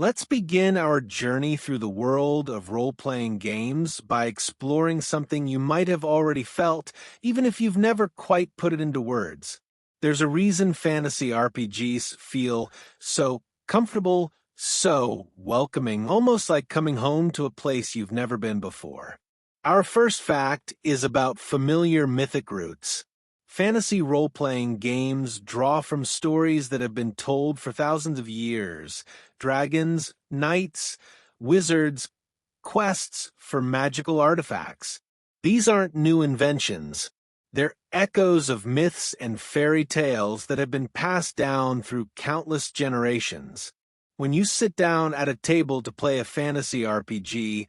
Let's begin our journey through the world of role-playing games by exploring something you might have already felt, even if you've never quite put it into words. There's a reason fantasy RPGs feel so comfortable, so welcoming, almost like coming home to a place you've never been before. Our first fact is about familiar mythic roots. Fantasy role-playing games draw from stories that have been told for thousands of years. Dragons, knights, wizards, quests for magical artifacts. These aren't new inventions. They're echoes of myths and fairy tales that have been passed down through countless generations. When you sit down at a table to play a fantasy RPG,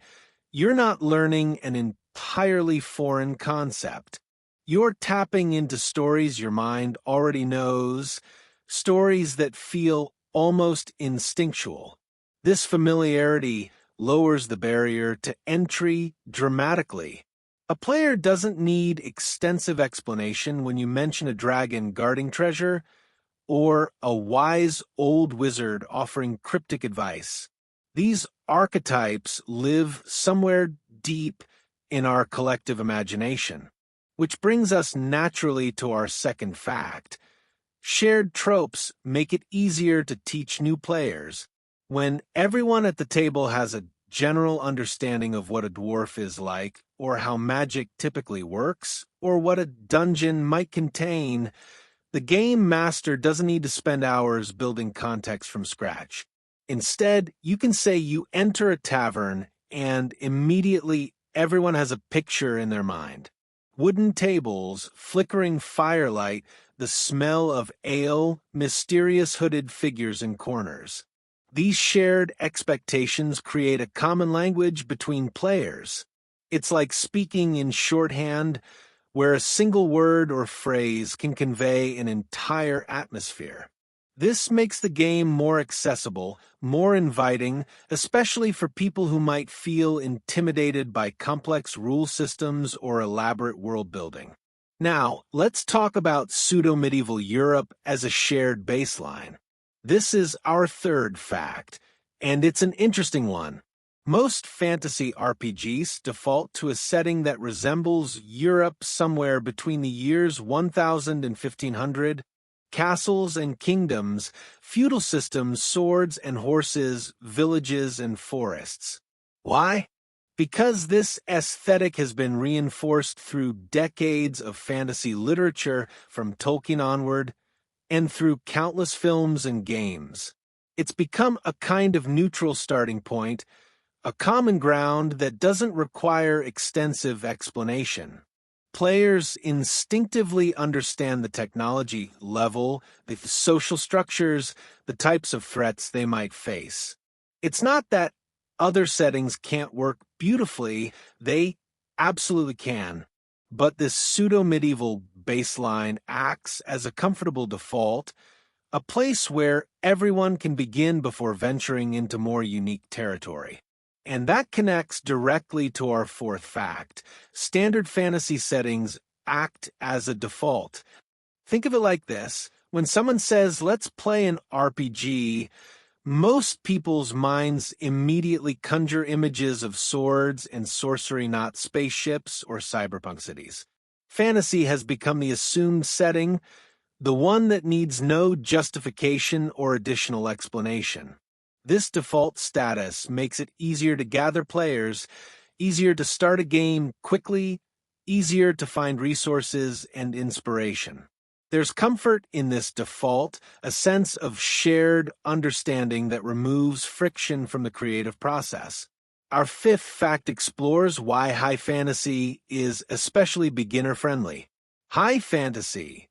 you're not learning an entirely foreign concept. You're tapping into stories your mind already knows, stories that feel almost instinctual. This familiarity lowers the barrier to entry dramatically. A player doesn't need extensive explanation when you mention a dragon guarding treasure or a wise old wizard offering cryptic advice. These archetypes live somewhere deep in our collective imagination. Which brings us naturally to our second fact. Shared tropes make it easier to teach new players. When everyone at the table has a general understanding of what a dwarf is like, or how magic typically works, or what a dungeon might contain, the game master doesn't need to spend hours building context from scratch. Instead, you can say you enter a tavern and immediately everyone has a picture in their mind. Wooden tables, flickering firelight, the smell of ale, mysterious hooded figures in corners. These shared expectations create a common language between players. It's like speaking in shorthand, where a single word or phrase can convey an entire atmosphere. This makes the game more accessible, more inviting, especially for people who might feel intimidated by complex rule systems or elaborate world building. Now, let's talk about pseudo-medieval Europe as a shared baseline. This is our third fact, and it's an interesting one. Most fantasy RPGs default to a setting that resembles Europe somewhere between the years 1000 and 1500. Castles and kingdoms, feudal systems, swords and horses, villages and forests. Why? Because this aesthetic has been reinforced through decades of fantasy literature from Tolkien onward, and through countless films and games. It's become a kind of neutral starting point, a common ground that doesn't require extensive explanation. Players instinctively understand the technology level, the social structures, the types of threats they might face. It's not that other settings can't work beautifully, they absolutely can. But this pseudo-medieval baseline acts as a comfortable default, a place where everyone can begin before venturing into more unique territory. And that connects directly to our fourth fact. Standard fantasy settings act as a default. Think of it like this. When someone says, let's play an RPG, most people's minds immediately conjure images of swords and sorcery, not spaceships or cyberpunk cities. Fantasy has become the assumed setting, the one that needs no justification or additional explanation. This default status makes it easier to gather players, easier to start a game quickly, easier to find resources and inspiration. There's comfort in this default, a sense of shared understanding that removes friction from the creative process. Our fifth fact explores why high fantasy is especially beginner-friendly. High fantasy,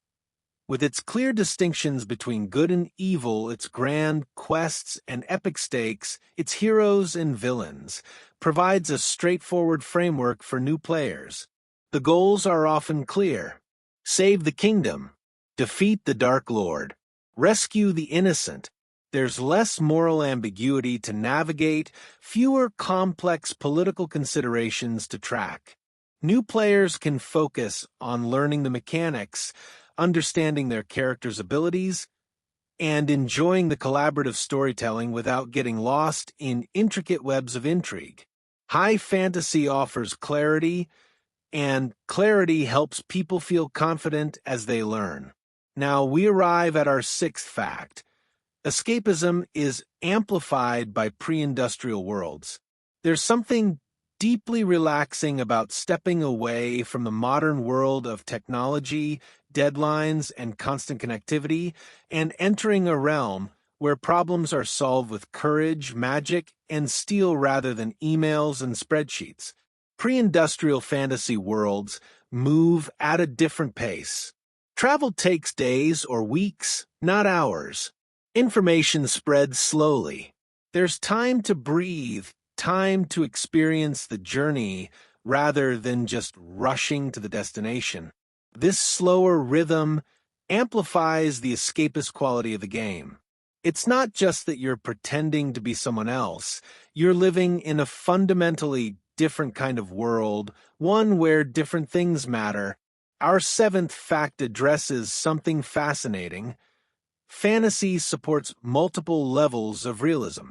with its clear distinctions between good and evil, its grand quests and epic stakes, its heroes and villains, provides a straightforward framework for new players. The goals are often clear. Save the kingdom. Defeat the Dark Lord. Rescue the innocent. There's less moral ambiguity to navigate, fewer complex political considerations to track. New players can focus on learning the mechanics, understanding their characters' abilities, and enjoying the collaborative storytelling without getting lost in intricate webs of intrigue. High fantasy offers clarity, and clarity helps people feel confident as they learn. Now we arrive at our sixth fact. Escapism is amplified by pre-industrial worlds. There's something deeply relaxing about stepping away from the modern world of technology, deadlines, and constant connectivity, and entering a realm where problems are solved with courage, magic, and steel rather than emails and spreadsheets. Pre-industrial fantasy worlds move at a different pace. Travel takes days or weeks, not hours. Information spreads slowly. There's time to breathe, time to experience the journey rather than just rushing to the destination. This slower rhythm amplifies the escapist quality of the game. It's not just that you're pretending to be someone else, you're living in a fundamentally different kind of world, one where different things matter. Our seventh fact addresses something fascinating. Fantasy supports multiple levels of realism.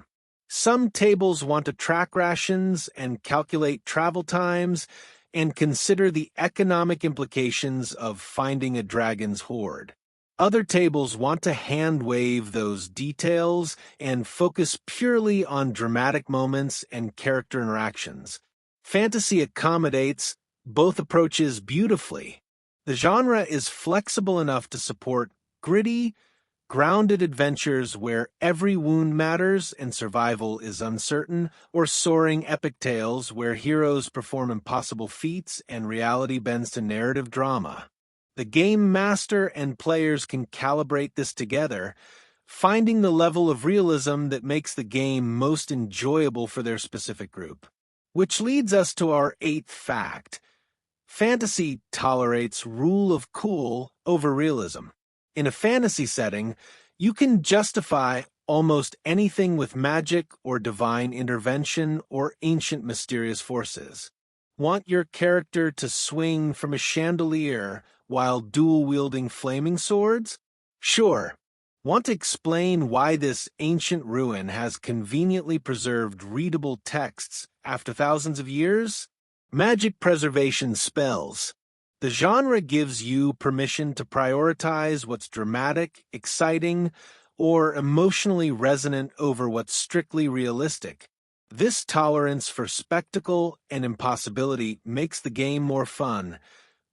Some tables want to track rations and calculate travel times and consider the economic implications of finding a dragon's hoard. Other tables want to hand-wave those details and focus purely on dramatic moments and character interactions. Fantasy accommodates both approaches beautifully. The genre is flexible enough to support gritty, grounded adventures where every wound matters and survival is uncertain, or soaring epic tales where heroes perform impossible feats and reality bends to narrative drama. The game master and players can calibrate this together, finding the level of realism that makes the game most enjoyable for their specific group. Which leads us to our eighth fact. Fantasy tolerates rule of cool over realism. In a fantasy setting, you can justify almost anything with magic or divine intervention or ancient mysterious forces. Want your character to swing from a chandelier while dual-wielding flaming swords? Sure. Want to explain why this ancient ruin has conveniently preserved readable texts after thousands of years? Magic preservation spells. The genre gives you permission to prioritize what's dramatic, exciting, or emotionally resonant over what's strictly realistic. This tolerance for spectacle and impossibility makes the game more fun,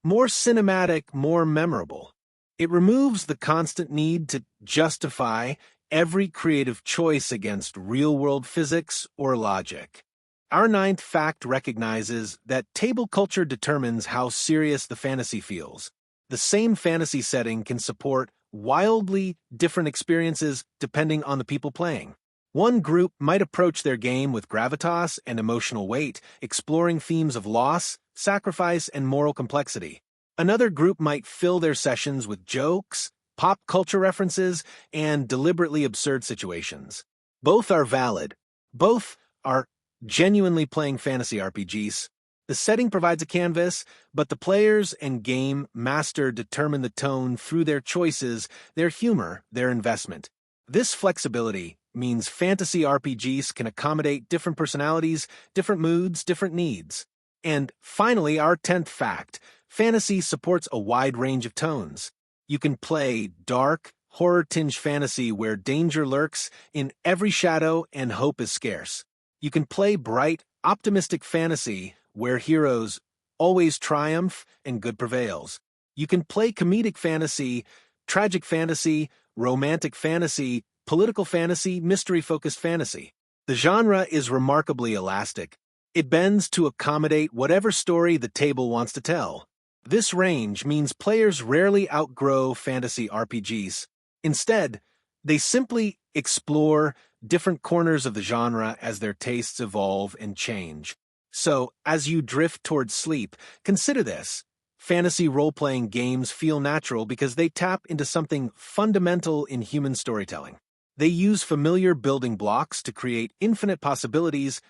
more cinematic, more memorable. It removes the constant need to justify every creative choice against real-world physics or logic. Our ninth fact recognizes that table culture determines how serious the fantasy feels. The same fantasy setting can support wildly different experiences depending on the people playing. One group might approach their game with gravitas and emotional weight, exploring themes of loss, sacrifice, and moral complexity. Another group might fill their sessions with jokes, pop culture references, and deliberately absurd situations. Both are valid. Both are genuinely playing fantasy RPGs. The setting provides a canvas, but the players and game master determine the tone through their choices, their humor, their investment. This flexibility means fantasy RPGs can accommodate different personalities, different moods, different needs. And finally, our 10th fact, fantasy supports a wide range of tones. You can play dark, horror-tinged fantasy where danger lurks in every shadow and hope is scarce. You can play bright, optimistic fantasy where heroes always triumph and good prevails. You can play comedic fantasy, tragic fantasy, romantic fantasy, political fantasy, mystery-focused fantasy. The genre is remarkably elastic. It bends to accommodate whatever story the table wants to tell. This range means players rarely outgrow fantasy RPGs. Instead, they simply explore different corners of the genre as their tastes evolve and change. So, as you drift towards sleep, consider this. Fantasy role-playing games feel natural because they tap into something fundamental in human storytelling. They use familiar building blocks to create infinite possibilities,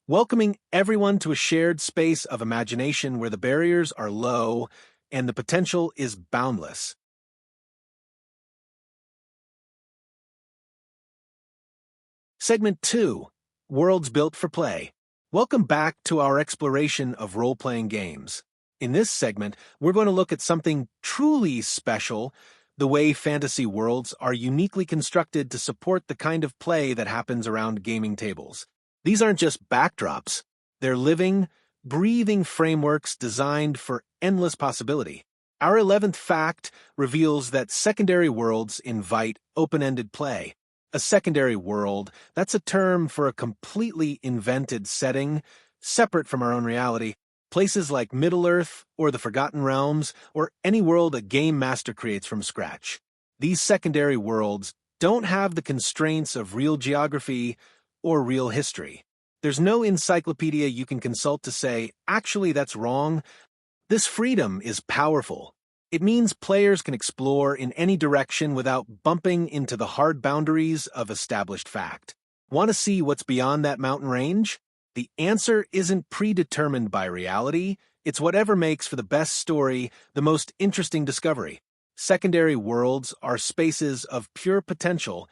welcoming everyone to a shared space of imagination where the barriers are low and the potential is boundless. Segment 2, Worlds Built for Play. Welcome back to our exploration of role-playing games. In this segment, we're going to look at something truly special, the way fantasy worlds are uniquely constructed to support the kind of play that happens around gaming tables. These aren't just backdrops. They're living, breathing frameworks designed for endless possibility. Our 11th fact reveals that secondary worlds invite open-ended play. A secondary world, that's a term for a completely invented setting, separate from our own reality. Places like Middle-earth or the Forgotten Realms, or any world a game master creates from scratch. These secondary worlds don't have the constraints of real geography or real history. There's no encyclopedia you can consult to say, actually, that's wrong. This freedom is powerful. It means players can explore in any direction without bumping into the hard boundaries of established fact. Want to see what's beyond that mountain range? The answer isn't predetermined by reality. It's whatever makes for the best story, the most interesting discovery. Secondary worlds are spaces of pure potential,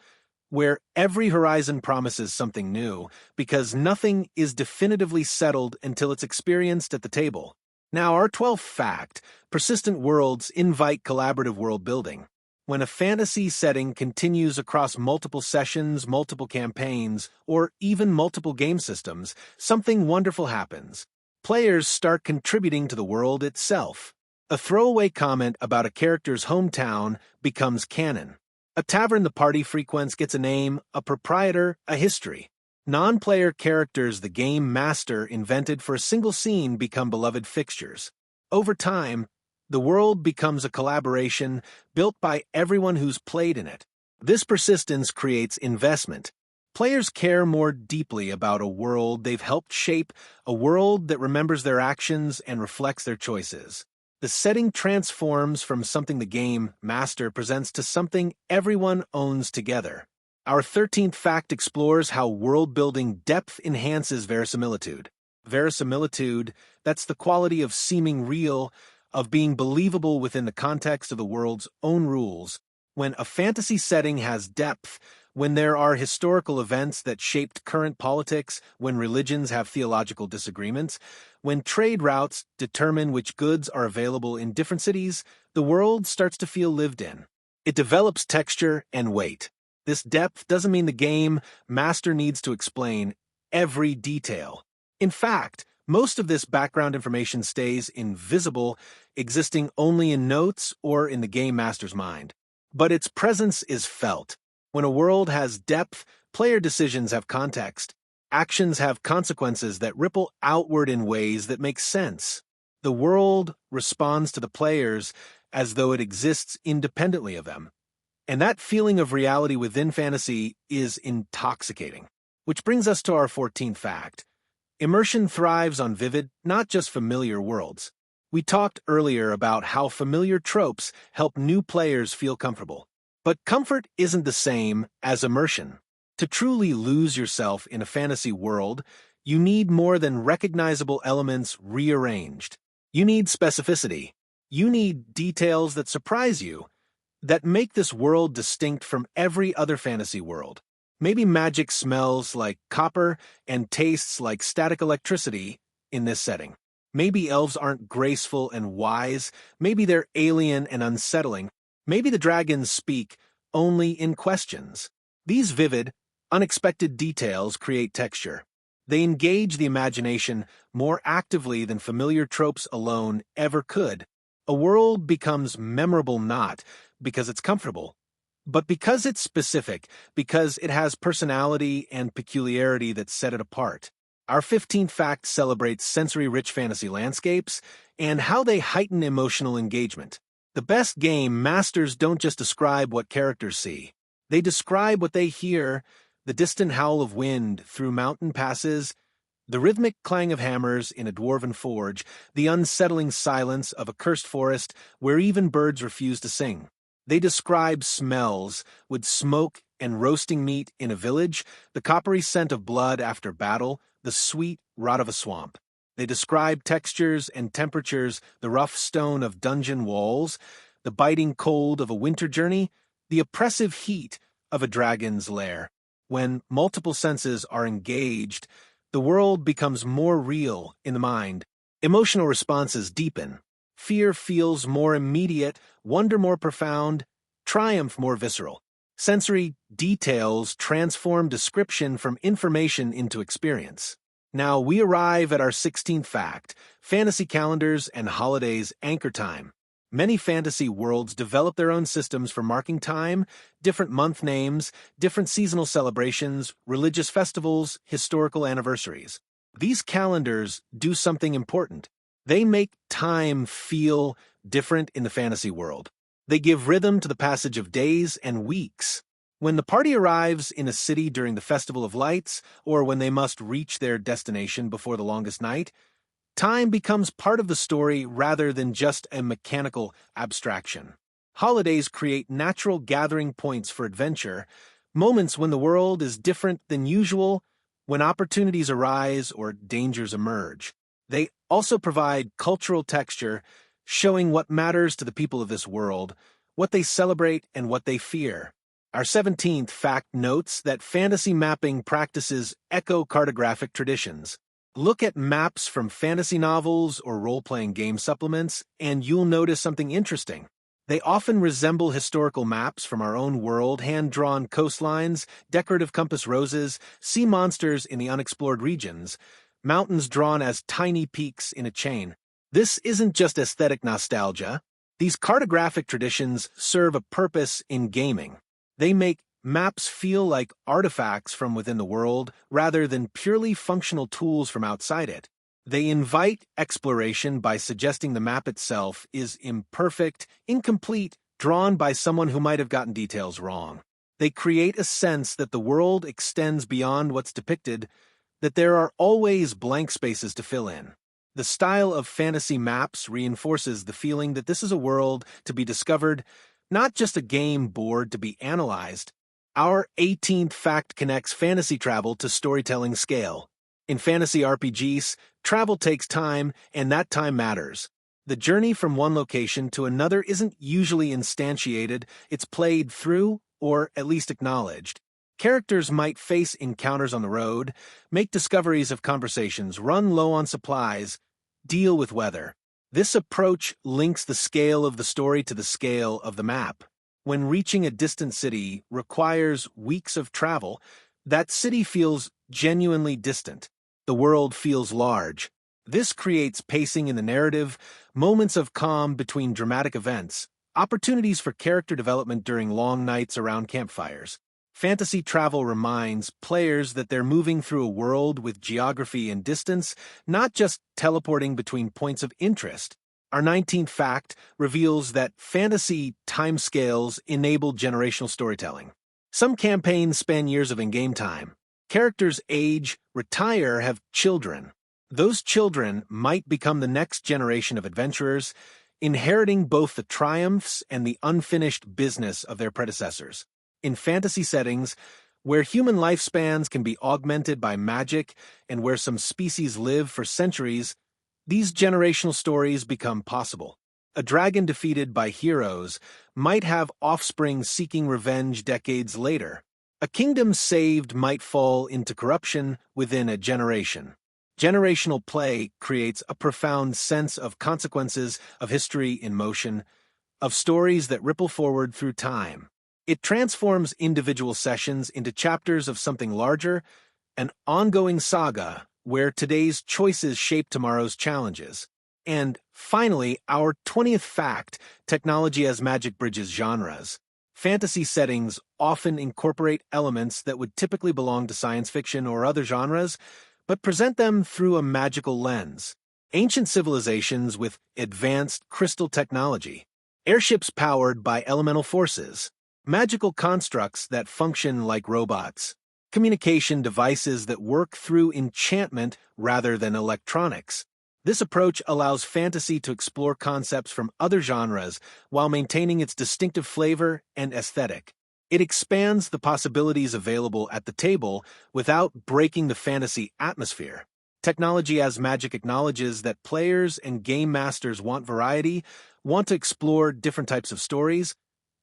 where every horizon promises something new, because nothing is definitively settled until it's experienced at the table. Now, our 12th fact, persistent worlds invite collaborative world building. When a fantasy setting continues across multiple sessions, multiple campaigns, or even multiple game systems, something wonderful happens. Players start contributing to the world itself. A throwaway comment about a character's hometown becomes canon. A tavern the party frequents gets a name, a proprietor, a history. Non-player characters the game master invented for a single scene become beloved fixtures. Over time, the world becomes a collaboration built by everyone who's played in it. This persistence creates investment. Players care more deeply about a world they've helped shape, a world that remembers their actions and reflects their choices. The setting transforms from something the game master presents to something everyone owns together. Our 13th fact explores how world-building depth enhances verisimilitude. Verisimilitude, that's the quality of seeming real, of being believable within the context of the world's own rules. When a fantasy setting has depth, when there are historical events that shaped current politics, when religions have theological disagreements, when trade routes determine which goods are available in different cities, the world starts to feel lived in. It develops texture and weight. This depth doesn't mean the game master needs to explain every detail. In fact, most of this background information stays invisible, existing only in notes or in the game master's mind. But its presence is felt. When a world has depth, player decisions have context. Actions have consequences that ripple outward in ways that make sense. The world responds to the players as though it exists independently of them. And that feeling of reality within fantasy is intoxicating. Which brings us to our 14th fact. Immersion thrives on vivid, not just familiar worlds. We talked earlier about how familiar tropes help new players feel comfortable. But comfort isn't the same as immersion. To truly lose yourself in a fantasy world, you need more than recognizable elements rearranged. You need specificity. You need details that surprise you, that make this world distinct from every other fantasy world. Maybe magic smells like copper and tastes like static electricity in this setting. Maybe elves aren't graceful and wise. Maybe they're alien and unsettling. Maybe the dragons speak only in questions. These vivid, unexpected details create texture. They engage the imagination more actively than familiar tropes alone ever could. A world becomes memorable not because it's comfortable, but because it's specific, because it has personality and peculiarity that set it apart. Our 15th fact celebrates sensory-rich fantasy landscapes and how they heighten emotional engagement. The best game masters don't just describe what characters see. They describe what they hear, the distant howl of wind through mountain passes, the rhythmic clang of hammers in a dwarven forge, the unsettling silence of a cursed forest where even birds refuse to sing. They describe smells, with smoke and roasting meat in a village, the coppery scent of blood after battle, the sweet rot of a swamp. They describe textures and temperatures, the rough stone of dungeon walls, the biting cold of a winter journey, the oppressive heat of a dragon's lair. When multiple senses are engaged, the world becomes more real in the mind. Emotional responses deepen. Fear feels more immediate, wonder more profound, triumph more visceral. Sensory details transform description from information into experience. Now we arrive at our 16th fact: fantasy calendars and holidays anchor time. Many fantasy worlds develop their own systems for marking time, different month names, different seasonal celebrations, religious festivals, historical anniversaries. These calendars do something important. They make time feel different in the fantasy world. They give rhythm to the passage of days and weeks. When the party arrives in a city during the Festival of Lights, or when they must reach their destination before the longest night, time becomes part of the story rather than just a mechanical abstraction. Holidays create natural gathering points for adventure, moments when the world is different than usual, when opportunities arise or dangers emerge. They also provide cultural texture, showing what matters to the people of this world, what they celebrate and what they fear. Our 17th fact notes that fantasy mapping practices echo cartographic traditions. Look at maps from fantasy novels or role-playing game supplements, and you'll notice something interesting. They often resemble historical maps from our own world, hand-drawn coastlines, decorative compass roses, sea monsters in the unexplored regions, mountains drawn as tiny peaks in a chain. This isn't just aesthetic nostalgia. These cartographic traditions serve a purpose in gaming. They make maps feel like artifacts from within the world rather than purely functional tools from outside it. They invite exploration by suggesting the map itself is imperfect, incomplete, drawn by someone who might have gotten details wrong. They create a sense that the world extends beyond what's depicted, that there are always blank spaces to fill in. The style of fantasy maps reinforces the feeling that this is a world to be discovered, not just a game board to be analyzed. Our 18th fact connects fantasy travel to storytelling scale. In fantasy RPGs, travel takes time, and that time matters. The journey from one location to another isn't usually instantiated, it's played through, or at least acknowledged. Characters might face encounters on the road, make discoveries of conversations, run low on supplies, deal with weather. This approach links the scale of the story to the scale of the map. When reaching a distant city requires weeks of travel, that city feels genuinely distant. The world feels large. This creates pacing in the narrative, moments of calm between dramatic events, opportunities for character development during long nights around campfires. Fantasy travel reminds players that they're moving through a world with geography and distance, not just teleporting between points of interest. Our 19th fact reveals that fantasy timescales enable generational storytelling. Some campaigns span years of in-game time. Characters age, retire, have children. Those children might become the next generation of adventurers, inheriting both the triumphs and the unfinished business of their predecessors. In fantasy settings, where human lifespans can be augmented by magic and where some species live for centuries, these generational stories become possible. A dragon defeated by heroes might have offspring seeking revenge decades later. A kingdom saved might fall into corruption within a generation. Generational play creates a profound sense of consequences, of history in motion, of stories that ripple forward through time. It transforms individual sessions into chapters of something larger, an ongoing saga where today's choices shape tomorrow's challenges. And finally, our 20th fact: technology as magic bridges genres. Fantasy settings often incorporate elements that would typically belong to science fiction or other genres, but present them through a magical lens. Ancient civilizations with advanced crystal technology, airships powered by elemental forces, magical constructs that function like robots, communication devices that work through enchantment rather than electronics. This approach allows fantasy to explore concepts from other genres while maintaining its distinctive flavor and aesthetic. It expands the possibilities available at the table without breaking the fantasy atmosphere. Technology as magic acknowledges that players and game masters want variety, want to explore different types of stories,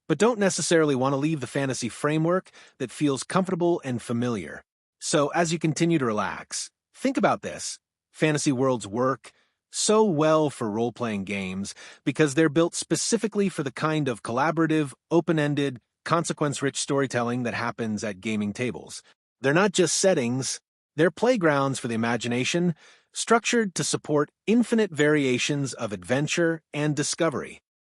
but don't necessarily want to leave the fantasy framework that feels comfortable and familiar. So as you continue to relax, think about this. Fantasy worlds work so well for role-playing games because they're built specifically for the kind of collaborative, open-ended, consequence-rich storytelling that happens at gaming tables. They're not just settings, they're playgrounds for the imagination, structured to support infinite variations of adventure and discovery.